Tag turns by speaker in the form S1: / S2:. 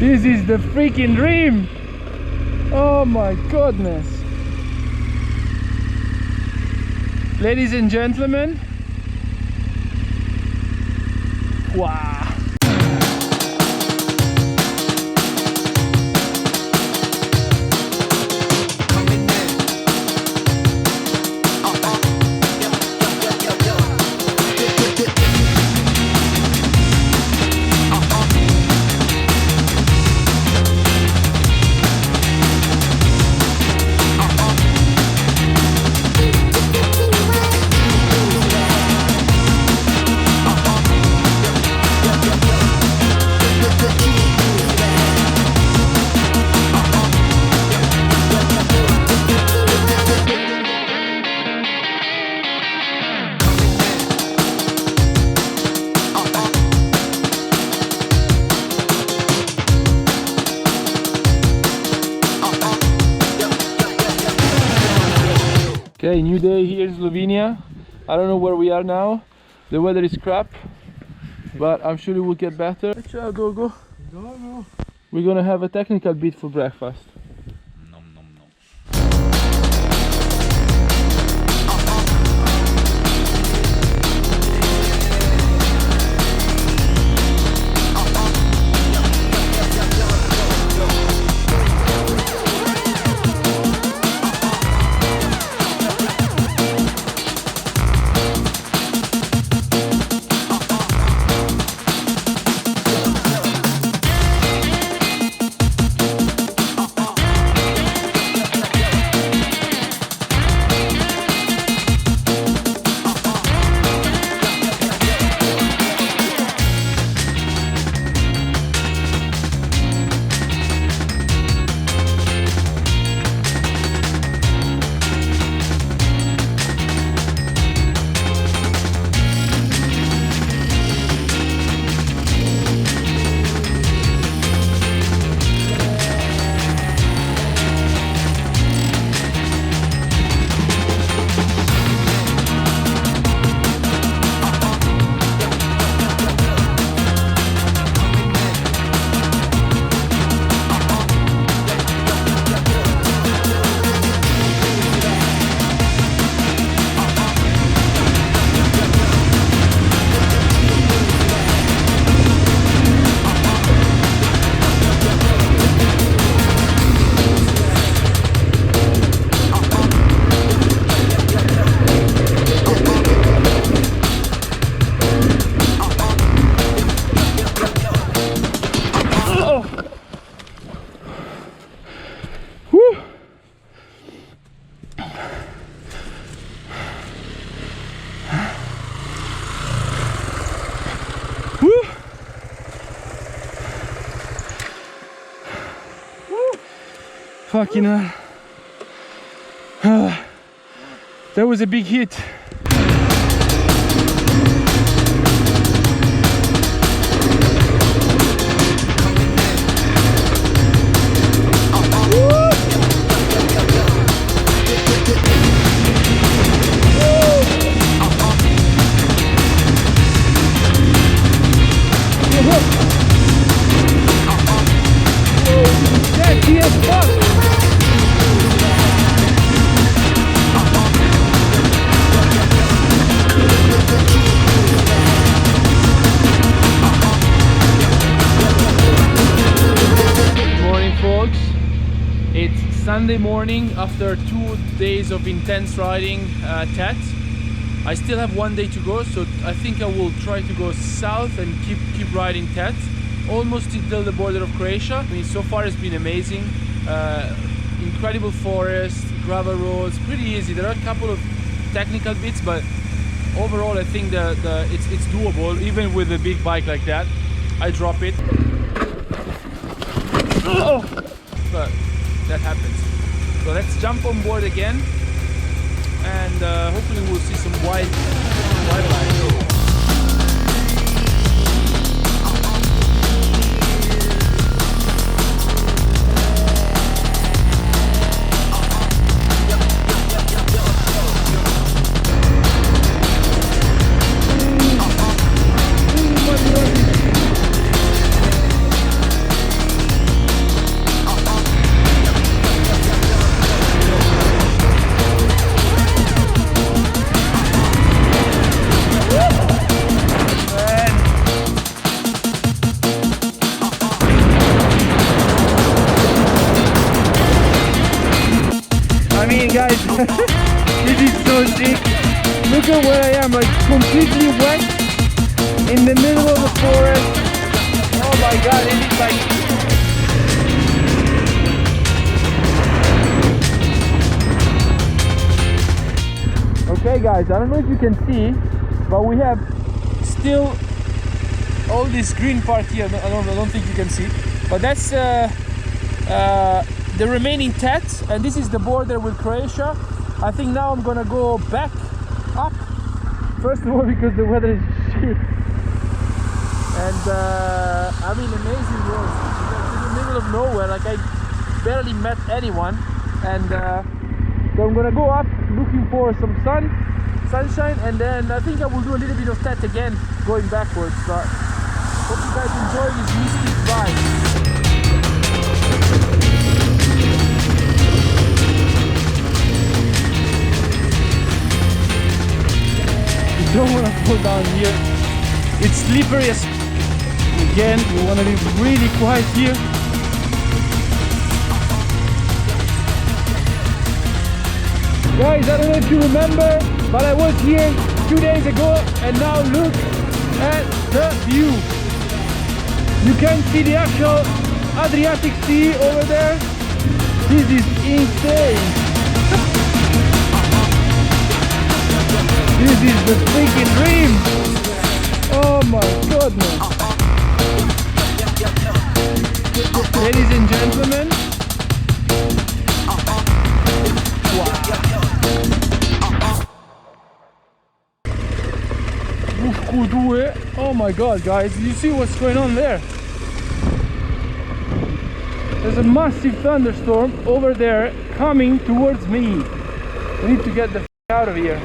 S1: This is the freaking dream! Oh my goodness! Ladies and gentlemen, wow! Okay, new day here in Slovenia. I don't know where we are now. The weather is crap, but I'm sure it will get better. Ciao, Gogo. We're gonna have a technical bit for breakfast. Fucking hell. That was a big hit. Sunday morning after 2 days of intense riding TET. I still have 1 day to go, so I think I will try to go south and keep riding TET almost until the border of Croatia. I mean, so far it's been amazing. Incredible forest, gravel roads, pretty easy. There are a couple of technical bits, but overall I think it's doable even with a big bike like that. I drop it. Oh! But that happens. So let's jump on board again, and hopefully we'll see some wildlife.
S2: This is so sick. Look at where I am, like completely wet in the middle of the forest. Oh my god, it is like... Okay guys, I don't know if you can see, but we have still all this green part here. I don't think you can see, but that's the remaining TET, and this is the border with Croatia. I think now I'm gonna go back up, first of all because the weather is shit, and I mean amazing roads. It's in the middle of nowhere, like I barely met anyone, and so I'm gonna go up looking for some sunshine, and then I think I will do a little bit of TET again going backwards. But hope you guys enjoy this mystic vibe. Don't want to fall down here. It's slippery as again. We want to be really quiet here. Guys, I don't know if you remember, but I was here 2 days ago, and now look at the view. You can see the actual Adriatic Sea over there. This is insane. This is the freaking dream! Oh my goodness! Ladies and gentlemen, wow! Oh my god, guys, you see what's going on there? There's a massive thunderstorm over there coming towards me. We need to get the f*** out of here.